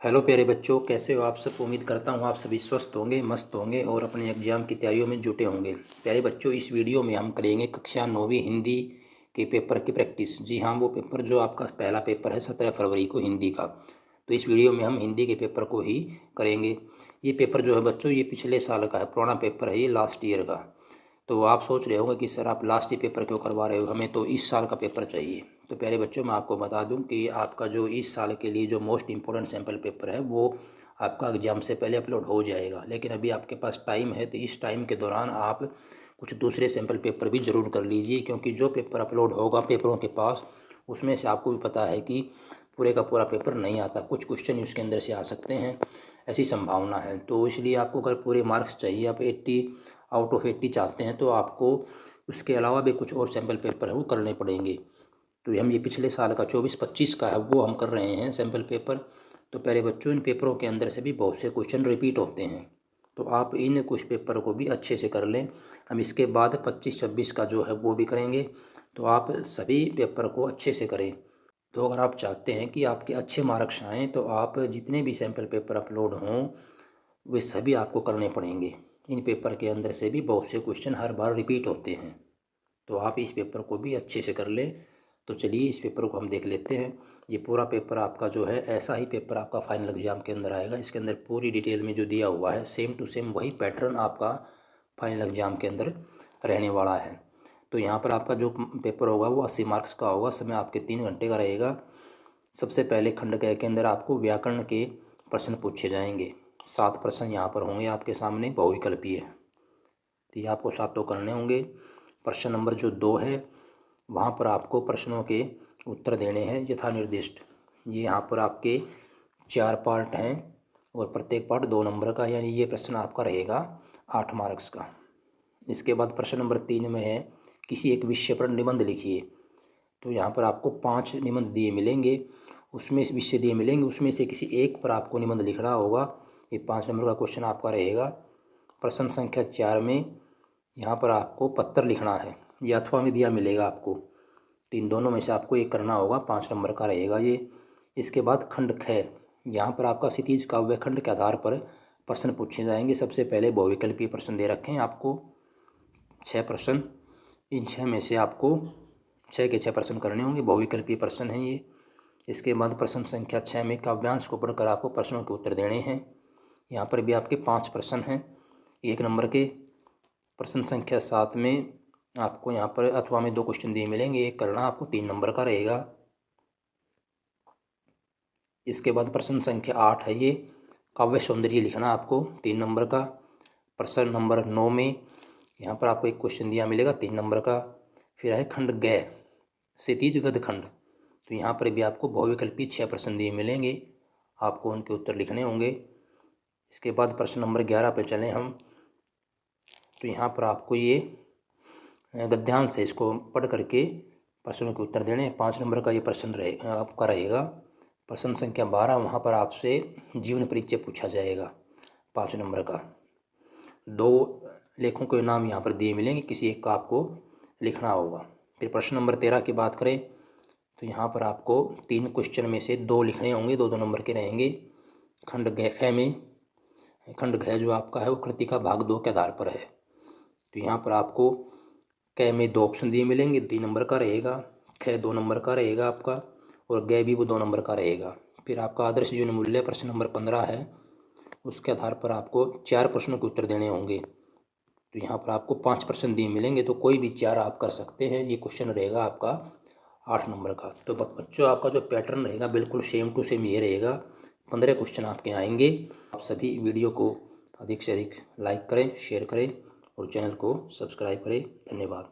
Hello प्यारे बच्चों, कैसे हो आप सब। उम्मीद करता हूँ आप सभी स्वस्थ होंगे, मस्त होंगे और अपने एग्जाम की तैयारियों में जुटे होंगे। प्यारे बच्चों, इस वीडियो में हम करेंगे कक्षा 9वीं हिंदी के पेपर की प्रैक्टिस। जी हाँ, वो पेपर जो आपका पहला पेपर है 17 फरवरी को हिंदी का। तो इस वीडियो में हम हिंदी के पेपर को ही करेंगे। ये पेपर जो है बच्चों, ये पिछले साल का है, पुराना पेपर है, ये लास्ट ईयर का। तो आप सोच रहे होंगे कि सर आप लास्ट ही पेपर क्यों करवा रहे हो, हमें तो इस साल का पेपर चाहिए। तो प्यारे बच्चों, मैं आपको बता दूं कि आपका जो इस साल के लिए जो मोस्ट इम्पोर्टेंट सैम्पल पेपर है वो आपका एग्ज़ाम से पहले अपलोड हो जाएगा। लेकिन अभी आपके पास टाइम है, तो इस टाइम के दौरान आप कुछ दूसरे सैम्पल पेपर भी ज़रूर कर लीजिए, क्योंकि जो पेपर अपलोड होगा पेपरों के पास, उसमें से आपको भी पता है कि पूरे का पूरा पेपर नहीं आता, कुछ क्वेश्चन उसके अंदर से आ सकते हैं, ऐसी संभावना है। तो इसलिए आपको अगर पूरे मार्क्स चाहिए, आप 80 आउट ऑफ 80 चाहते हैं, तो आपको उसके अलावा भी कुछ और सैम्पल पेपर है वो करने पड़ेंगे। तो हम ये पिछले साल का 24-25 का है वो हम कर रहे हैं सैम्पल पेपर। तो प्यारे बच्चों, इन पेपरों के अंदर से भी बहुत से क्वेश्चन रिपीट होते हैं, तो आप इन कुछ पेपर को भी अच्छे से कर लें। हम इसके बाद 25-26 का जो है वो भी करेंगे, तो आप सभी पेपर को अच्छे से करें। तो अगर आप चाहते हैं कि आपके अच्छे मार्क्स आएँ, तो आप जितने भी सैम्पल पेपर अपलोड हों वे सभी आपको करने पड़ेंगे। इन पेपर के अंदर से भी बहुत से क्वेश्चन हर बार रिपीट होते हैं, तो आप इस पेपर को भी अच्छे से कर लें। तो चलिए इस पेपर को हम देख लेते हैं। ये पूरा पेपर आपका जो है, ऐसा ही पेपर आपका फाइनल एग्जाम के अंदर आएगा। इसके अंदर पूरी डिटेल में जो दिया हुआ है, सेम टू सेम वही पैटर्न आपका फाइनल एग्जाम के अंदर रहने वाला है। तो यहाँ पर आपका जो पेपर होगा वो 80 मार्क्स का होगा। समय आपके 3 घंटे का रहेगा। सबसे पहले खंड क के अंदर आपको व्याकरण के प्रश्न पूछे जाएंगे। 7 प्रश्न यहाँ पर होंगे आपके सामने, बहुविकल्पीय है, तो ये आपको 7 तो करने होंगे। प्रश्न नंबर जो 2 है, वहाँ पर आपको प्रश्नों के उत्तर देने हैं यथा निर्दिष्ट। ये यहाँ पर आपके 4 पार्ट हैं और प्रत्येक पार्ट 2 नंबर का, यानी ये प्रश्न आपका रहेगा 8 मार्क्स का। इसके बाद प्रश्न नंबर 3 में है, किसी एक विषय पर निबंध लिखिए। तो यहाँ पर आपको 5 निबंध दिए मिलेंगे, उसमें से विषय दिए मिलेंगे, उसमें से किसी एक पर आपको निबंध लिखना होगा। ये 5 नंबर का क्वेश्चन आपका रहेगा। प्रश्न संख्या 4 में यहाँ पर आपको पत्र लिखना है, ये अथवा में दिया मिलेगा आपको, तो इन दोनों में से आपको एक करना होगा, 5 नंबर का रहेगा ये। इसके बाद खंड ख, यहाँ पर आपका क्षितिज काव्य खंड के आधार पर प्रश्न पूछे जाएंगे। सबसे पहले बहुविकल्पीय प्रश्न दे रखे हैं आपको 6 प्रश्न। इन 6 में से आपको 6 के 6 प्रश्न करने होंगे, बहुविकल्पीय प्रश्न हैं ये। इसके बाद प्रश्न संख्या 6 में काव्यांश को पढ़कर आपको प्रश्नों के उत्तर देने हैं। यहाँ पर भी आपके 5 प्रश्न हैं 1 नंबर के। प्रश्न संख्या 7 में आपको यहाँ पर अथवा में 2 क्वेश्चन दिए मिलेंगे, एक करना आपको 3 नंबर का रहेगा। इसके बाद प्रश्न संख्या 8 है, ये काव्य सौंदर्य लिखना आपको 3 नंबर का। प्रश्न नंबर 9 में यहाँ पर आपको एक क्वेश्चन दिया मिलेगा 3 नंबर का। फिर है खंड ग, क्षितिज गद खंड, तो यहाँ पर भी आपको बहुविकल्पी 6 प्रश्न दिए मिलेंगे, आपको उनके उत्तर लिखने होंगे। इसके बाद प्रश्न नंबर 11 पे चलें हम, तो यहाँ पर आपको ये गद्यांश से इसको पढ़ करके प्रश्नों के उत्तर देने। 5 नंबर का ये प्रश्न आपका रहेगा। प्रश्न संख्या 12, वहाँ पर आपसे जीवन परिचय पूछा जाएगा 5 नंबर का। 2 लेखों के नाम यहाँ पर दिए मिलेंगे, किसी एक का आपको लिखना होगा। फिर प्रश्न नंबर 13 की बात करें, तो यहाँ पर आपको 3 क्वेश्चन में से 2 लिखने होंगे, 2-2 नंबर के रहेंगे। खंड ख में, खंड घ जो आपका है वो कृति का भाग 2 के आधार पर है, तो यहाँ पर आपको क में 2 ऑप्शन दिए मिलेंगे, 3 नंबर का रहेगा। ख 2 नंबर का रहेगा आपका, और ग भी वो 2 नंबर का रहेगा। फिर आपका आदर्श जीवन मूल्य प्रश्न नंबर 15 है, उसके आधार पर आपको 4 प्रश्नों के उत्तर देने होंगे, तो यहाँ पर आपको 5 प्रश्न दिए मिलेंगे, तो कोई भी 4 आप कर सकते हैं। ये क्वेश्चन रहेगा आपका 8 नंबर का। तो बच्चों, आपका जो पैटर्न रहेगा बिल्कुल सेम टू सेम ये रहेगा। 15 क्वेश्चन आपके आएंगे। आप सभी वीडियो को अधिक से अधिक लाइक करें, शेयर करें और चैनल को सब्सक्राइब करें। धन्यवाद।